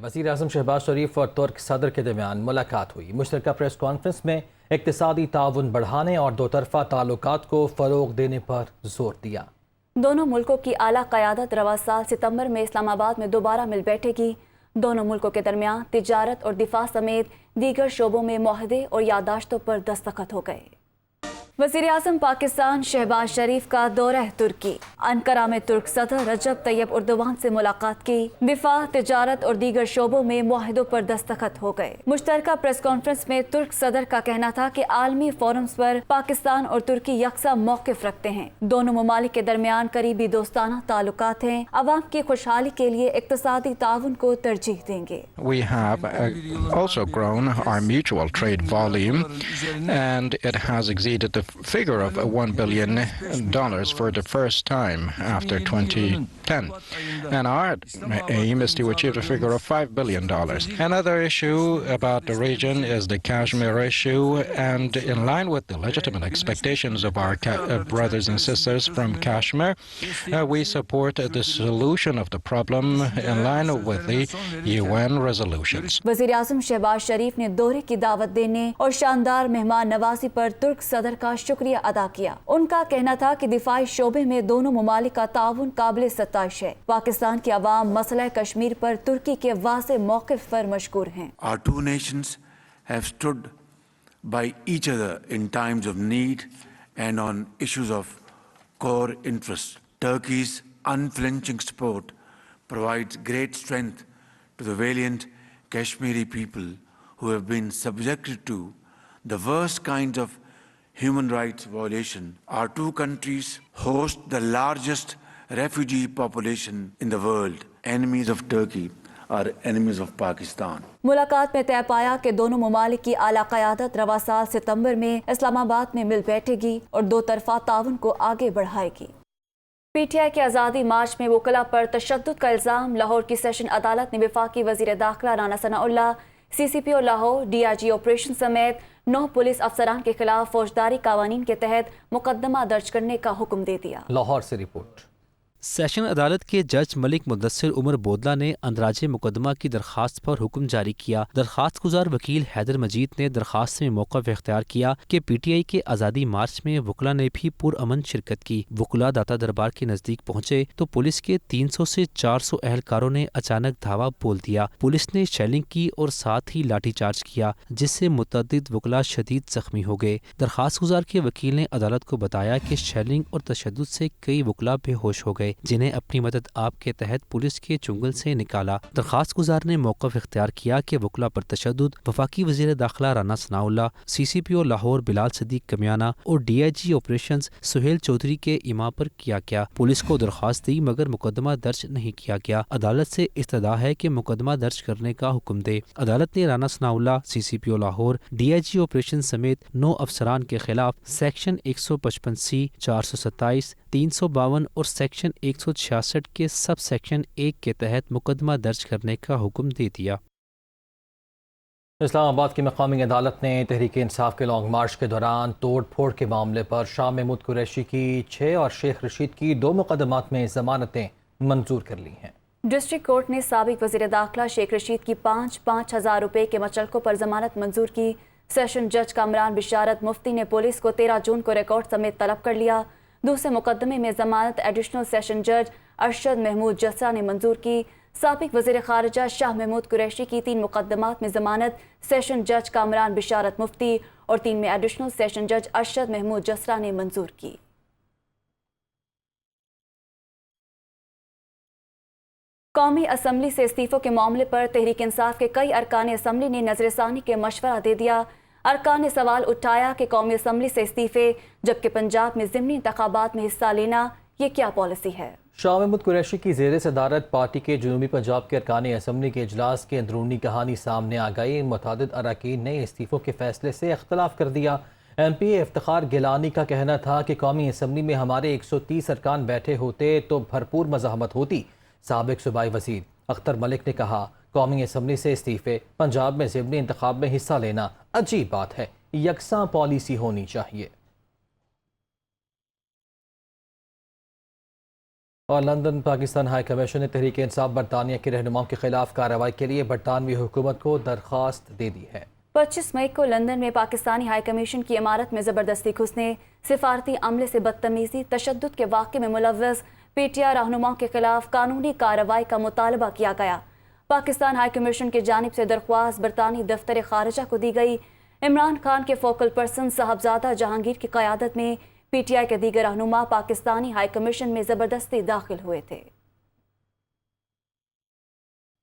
وزیر اعظم شہباز شریف اور ترک صدر کے درمیان ملاقات ہوئی۔ مشترکہ پریس کانفرنس میں اقتصادی تعاون بڑھانے اور دو طرفہ تعلقات کو فروغ دینے پر زور دیا۔ دونوں ملکوں کی اعلیٰ قیادت رواں سال ستمبر میں اسلام آباد میں دوبارہ مل بیٹھے گی۔ دونوں ملکوں کے درمیان تجارت اور دفاع سمیت دیگر شعبوں میں معاہدے اور یادداشتوں پر دستخط ہو گئے۔ وزیر اعظم پاکستان شہباز شریف کا دورہ ترکی۔ انقرہ میں ترک صدر رجب طیب اردوان سے ملاقات کی۔ دفاع، تجارت اور دیگر شعبوں میں معاہدوں پر دستخط ہو گئے۔ مشترکہ پریس کانفرنس میں ترک صدر کا کہنا تھا کہ عالمی فورمز پر پاکستان اور ترکی یکساں موقف رکھتے ہیں۔ دونوں ممالک کے درمیان قریبی دوستانہ تعلقات ہیں۔ عوام کی خوشحالی کے لیے اقتصادی تعاون کو ترجیح دیں گے۔ We have also grown our mutual trade volume and it has exceeded the figure of $1 billion for the first time after 2010. And our aim is to achieve the figure of $5 billion. Another issue about the region is the Kashmir issue, and in line with the legitimate expectations of our brothers and sisters from Kashmir, we support the solution of the problem in line with the UN resolutions. وزیر اعظم شہباز شریف نے دورے کی دعوت دینے اور شاندار مہمان نوازی پر ترک صدر کا شکریہ ادا کیا۔ ان کا کہنا تھا کہ دفاعی شعبے میں دونوں ممالک کا تعاون قابل ستائش ہے۔ پاکستان کی عوام مسئلہ کشمیر پر ترکی کے واضح موقف پر مشکور ہیں۔ Our two nations have stood by each other in times of need and on issues of core interest. Turkey's unflinching support provides great strength to the valiant Kashmiri people who have been subjected to the worst kinds of human rights violation. Our two countries host the largest refugee population in the world. Enemies of Turkey are enemies of Pakistan. ملاقات میں طے پایا کہ دونوں ممالک کی اعلیٰ قیادت رواں سال ستمبر میں اسلام آباد میں مل بیٹھے گی اور دو طرفہ تعاون کو آگے بڑھائے گی۔ پی ٹی آئی کے آزادی مارچ میں وکلاء پر تشدد کا الزام۔ لاہور کی سیشن عدالت نے وفاقی وزیر داخلہ Rana Sanaullah, C C P O Lahore, D I G operation سمیت 9 پولیس افسران کے خلاف فوجداری قوانین کے تحت مقدمہ درج کرنے کا حکم دے دیا۔ لاہور سے رپورٹ۔ سیشن عدالت کے جج ملک مدثر عمر بودلہ نے اندراج مقدمہ کی درخواست پر حکم جاری کیا۔ درخواست گزار وکیل حیدر مجید نے درخواست میں موقف اختیار کیا کہ پی ٹی آئی کے آزادی مارچ میں وکلاء نے بھی پرامن شرکت کی۔ وکلاء داتا دربار کے نزدیک پہنچے تو پولیس کے 300 سے 400 اہلکاروں نے اچانک دھاوا بول دیا۔ پولیس نے شیلنگ کی اور ساتھ ہی لاٹھی چارج کیا، جس سے متعدد وکلاء شدید زخمی ہو گئے۔ درخواست گزار کے وکیل نے عدالت کو بتایا کہ شیلنگ اور تشدد سے کئی وکلاء بے ہوش ہو گئے، جنہیں اپنی مدد آپ کے تحت پولیس کے چنگل سے نکالا۔ درخواست گزار نے موقف اختیار کیا کہ وکلاء پر تشدد وفاقی وزیر داخلہ Rana Sanaullah, C C P O Lahore بلال صدیق کمیانہ اور D I G operations Sohail Chaudhry کے ایما پر کیا گیا۔ پولیس کو درخواست دی مگر مقدمہ درج نہیں کیا گیا۔ عدالت سے استدعا ہے کہ مقدمہ درج کرنے کا حکم دے۔ عدالت نے Rana Sanaullah, C C P O Lahore, D I G operation سمیت 9 افسران کے خلاف سیکشن 155C، 427، 352 اور سیکشن 166 کے سب سیکشن 1 کے تحت مقدمہ درج کرنے کا حکم دے دیا۔ اسلام آباد کی مقامی عدالت نے تحریک انصاف کے لانگ مارچ کے دوران توڑ پھوڑ کے معاملے پر شاہ محمود قریشی کی 6 اور شیخ رشید کی 2 مقدمات میں ضمانتیں منظور کر لی ہیں۔ ڈسٹرکٹ کورٹ نے سابق وزیر داخلہ شیخ رشید کی 5,000 روپے کے مچلقوں پر ضمانت منظور کی۔ سیشن جج کامران بشارت مفتی نے پولیس کو 13 جون کو ریکارڈ سمیت طلب کر لیا۔ دوسرے مقدمے میں ضمانت ایڈیشنل سیشن جج ارشد محمود جسرا نے منظور کی۔ سابق وزیر خارجہ شاہ محمود قریشی کی 3 مقدمات میں ضمانت سیشن جج کامران بشارت مفتی اور 3 میں ایڈیشنل سیشن جج ارشد محمود جسرا نے منظور کی۔ قومی اسمبلی سے استعفوں کے معاملے پر تحریک انصاف کے کئی ارکان اسمبلی نے نظر ثانی کے مشورہ دے دیا۔ ارکان نے سوال اٹھایا کہ قومی اسمبلی سے استعفے جبکہ پنجاب میں ضمنی انتخابات میں حصہ لینا، یہ کیا پالیسی ہے؟ شاہ محمود قریشی کی زیر صدارت پارٹی کے جنوبی پنجاب کے ارکان اسمبلی کے اجلاس کے اندرونی کہانی سامنے آ گئی۔ متعدد اراکین نے استعفوں کے فیصلے سے اختلاف کر دیا۔ ایم پی اے افتخار گیلانی کا کہنا تھا کہ قومی اسمبلی میں ہمارے 130 ارکان بیٹھے ہوتے تو بھرپور مزاحمت ہوتی۔ سابق صوبائی وزیر اختر ملک نے کہا قومی اسمبلی سے استعفے، پنجاب میں ضمنی انتخاب میں حصہ لینا عجیب بات ہے، یکساں پالیسی ہونی چاہیے۔ اور لندن پاکستان ہائی کمیشن نے تحریک انصاف برطانیہ کے رہنماؤں کے خلاف کارروائی کے لیے برطانوی حکومت کو درخواست دے دی ہے۔ 25 مئی کو لندن میں پاکستانی ہائی کمیشن کی عمارت میں زبردستی گھسنے، سفارتی عملے سے بدتمیزی، تشدد کے واقعے میں ملوث PTI رہنماؤں کے خلاف قانونی کارروائی کا مطالبہ کیا گیا۔ پاکستان ہائی کمیشن کی جانب سے درخواست برطانوی دفتر خارجہ کو دی گئی۔ عمران خان کے فوکل پرسن صاحبزادہ جہانگیر کی قیادت میں PTI کے دیگر رہنما پاکستانی ہائی کمیشن میں زبردستی داخل ہوئے تھے۔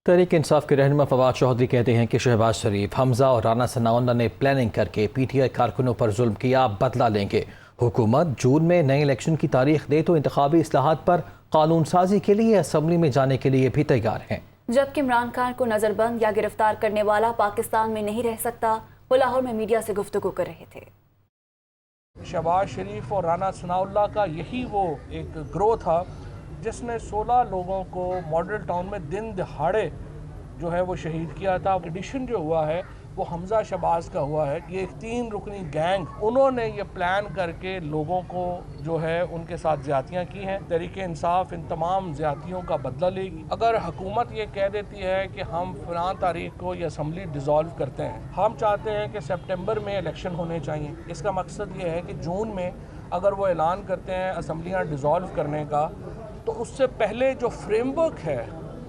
تحریک انصاف کے رہنما فواد چودھری کہتے ہیں کہ شہباز شریف، حمزہ اور رانا ثناءاللہ نے پلاننگ کر کے PTI کارکنوں پر ظلم کیا، بدلہ لیں گے۔ حکومت جون میں نئے الیکشن کی تاریخ دے تو انتخابی اصلاحات پر قانون سازی کے لیے اسمبلی میں جانے کے لیے بھی تیار ہیں۔ جبکہ عمران خان کو نظر بند یا گرفتار کرنے والا پاکستان میں نہیں رہ سکتا، وہ لاہور میں میڈیا سے گفتگو کر رہے تھے۔ شہباز شریف اور رانا ثناءاللہ کا یہی وہ ایک گروہ تھا جس نے 16 لوگوں کو ماڈل ٹاؤن میں دن دہاڑے جو ہے وہ شہید کیا تھا۔ ایڈیشن جو ہوا ہے وہ حمزہ شہباز کا ہوا ہے۔ یہ ایک 3 رکنی گینگ، انہوں نے یہ پلان کر کے لوگوں کو جو ہے ان کے ساتھ زیادتیاں کی ہیں۔ تحریک انصاف ان تمام زیادتیوں کا بدلہ لے گی۔ اگر حکومت یہ کہہ دیتی ہے کہ ہم فلاں تاریخ کو یہ اسمبلی ڈیزالو کرتے ہیں، ہم چاہتے ہیں کہ سپٹمبر میں الیکشن ہونے چاہیے۔ اس کا مقصد یہ ہے کہ جون میں اگر وہ اعلان کرتے ہیں اسمبلیاں ڈیزالو کرنے کا، تو اس سے پہلے جو فریم ورک ہے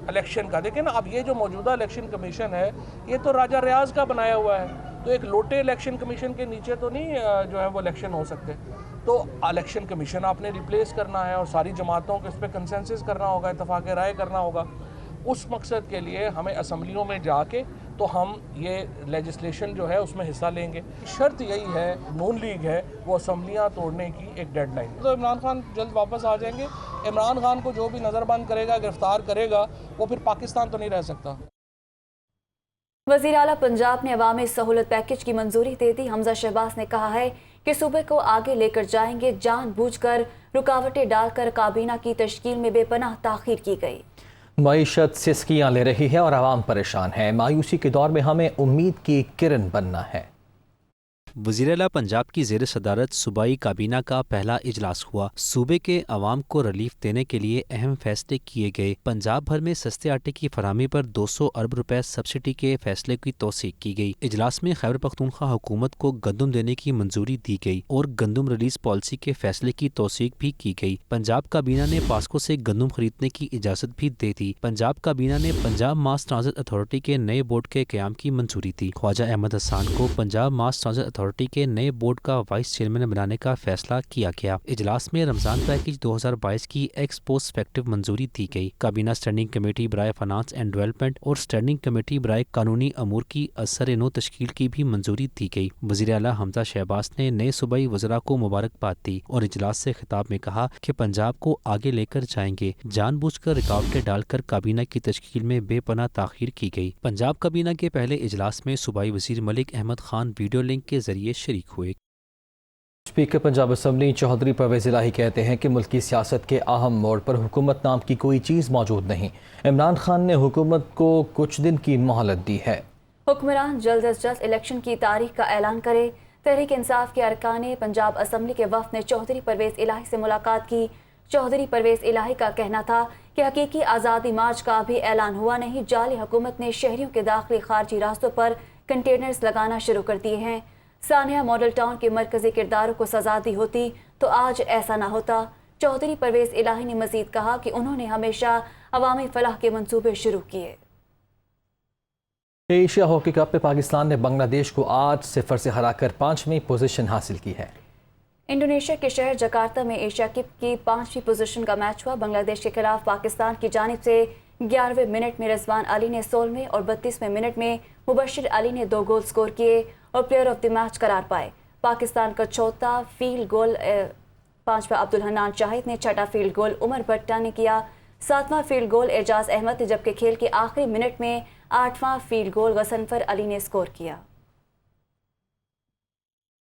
الیکشن کا، دیکھیں نا، اب یہ جو موجودہ الیکشن کمیشن ہے یہ تو راجہ ریاض کا بنایا ہوا ہے، تو ایک لوٹے الیکشن کمیشن کے نیچے تو نہیں جو ہے وہ الیکشن ہو سکتے۔ تو الیکشن کمیشن آپ نے ریپلیس کرنا ہے اور ساری جماعتوں کو اس پہ کنسنسس کرنا ہوگا، اتفاق رائے کرنا ہوگا۔ اس مقصد کے لیے ہمیں اسمبلیوں میں جا کے تو ہم یہ لیجسلیشن جو ہے اس میں حصہ لیں گے۔ شرط یہی ہے، نون لیگ ہے، وہ اسمبلیاں توڑنے کی ایک ڈیڈ لائن۔ تو عمران خان جلد واپس آ جائیں گے۔ عمران خان کو جو بھی نظر بند کرے گا، گرفتار کرے گا، وہ پھر پاکستان تو نہیں رہ سکتا۔ وزیر اعلیٰ پنجاب نے عوامی سہولت پیکج کی منظوری دے دی۔ حمزہ شہباز نے کہا ہے کہ صوبے کو آگے لے کر جائیں گے۔ جان بوجھ کر رکاوٹیں ڈال کر کابینہ کی تشکیل میں بے پناہ تاخیر کی گئی۔ معیشت سسکیاں لے رہی ہے اور عوام پریشان ہے۔ مایوسی کے دور میں ہمیں امید کی کرن بننا ہے۔ وزیر اعلیٰ پنجاب کی زیر صدارت صوبائی کابینہ کا پہلا اجلاس ہوا۔ صوبے کے عوام کو ریلیف دینے کے لیے اہم فیصلے کیے گئے۔ پنجاب بھر میں سستے آٹے کی فراہمی پر 200 ارب روپے سبسڈی کے فیصلے کی توثیق کی گئی۔ اجلاس میں خیبر پختونخوا حکومت کو گندم دینے کی منظوری دی گئی اور گندم ریلیز پالیسی کے فیصلے کی توثیق بھی کی گئی۔ پنجاب کابینہ نے پاسکو سے گندم خریدنے کی اجازت بھی دے دی۔ پنجاب کابینہ نے پنجاب ماس ٹرانزٹ اتھارٹی کے نئے بورڈ کے قیام کی منظوری دی۔ خواجہ احمد حسان کو پنجاب ماس ٹرانزٹ اتھارٹی کے نئے بورڈ کا وائس چیئرمین بنانے کا فیصلہ کیا گیا۔ اجلاس میں رمضان پیکج 2022 کی ایکس پوسٹ فیکٹو منظوری دی گئی۔ کابینہ اسٹینڈنگ کمیٹی برائے فائنانس اینڈ ڈیولپمنٹ اور اسٹینڈنگ کمیٹی برائے قانونی امور کی اثر نو تشکیل کی بھی منظوری دی گئی۔ وزیر اعلیٰ حمزہ شہباز نے نئے صوبائی وزراء کو مبارکباد دی اور اجلاس سے خطاب میں کہا کہ پنجاب کو آگے لے کر جائیں گے۔ جان بوجھ کر رکاوٹیں ڈال کر کابینہ کی تشکیل میں بے پناہ تاخیر کی گئی۔ پنجاب کابینہ کے پہلے اجلاس میں صوبائی وزیر ملک احمد خان ویڈیو لنک کے ذریعے شریک ہوئے۔ اسپیکر پنجاب اسمبلی چودھری پرویز الہی کہتے ہیں کہ ملکی سیاست کے اہم موڑ پر حکومت نام کی کوئی چیز موجود نہیں۔ عمران خان نے حکومت کو کچھ دن کی مہلت دی ہے۔ حکمران جلد از جلد الیکشن کی تاریخ کا اعلان کرے۔ تحریک انصاف کے ارکان پنجاب اسمبلی کے وفد نے چودھری پرویز الہی سے ملاقات کی۔ چودھری پرویز الہی کا کہنا تھا کہ حقیقی آزادی مارچ کا بھی اعلان ہوا نہیں، جعلی حکومت نے شہریوں کے داخلی خارجی راستوں پر کنٹینرز لگانا شروع کر دیے ہیں۔ سانحہ ماڈل ٹاؤن کے مرکزی کرداروں کو سزا دی ہوتی تو آج ایسا نہ ہوتا۔ چودھری پرویز الہی نے مزید کہا کہ انہوں نے ہمیشہ عوامی فلاح کے منصوبے شروع کیے۔ ایشیا ہاکی کپ میں پاکستان نے بنگلہ دیش کو 8-0 سے ہرا کر 5ویں پوزیشن حاصل کی ہے۔ انڈونیشیا کے شہر جکارتا میں ایشیا کپ کی 5ویں پوزیشن کا میچ ہوا۔ بنگلہ دیش کے خلاف پاکستان کی جانب سے 11ویں منٹ میں رضوان علی نے 16ویں اور 32ویں منٹ میں مبشر علی نے 2 گول سکور کیے اور پلیئر آف دی میچ قرار پائے۔ پاکستان کا چوتھا فیلڈ گول 5واں عبدالحنان شاہد نے، 6واں فیلڈ گول عمر بھٹا نے کیا، 7واں فیلڈ گول اعجاز احمد نے، جبکہ کھیل کے آخری منٹ میں 8واں فیلڈ گول غضنفر علی نے سکور کیا۔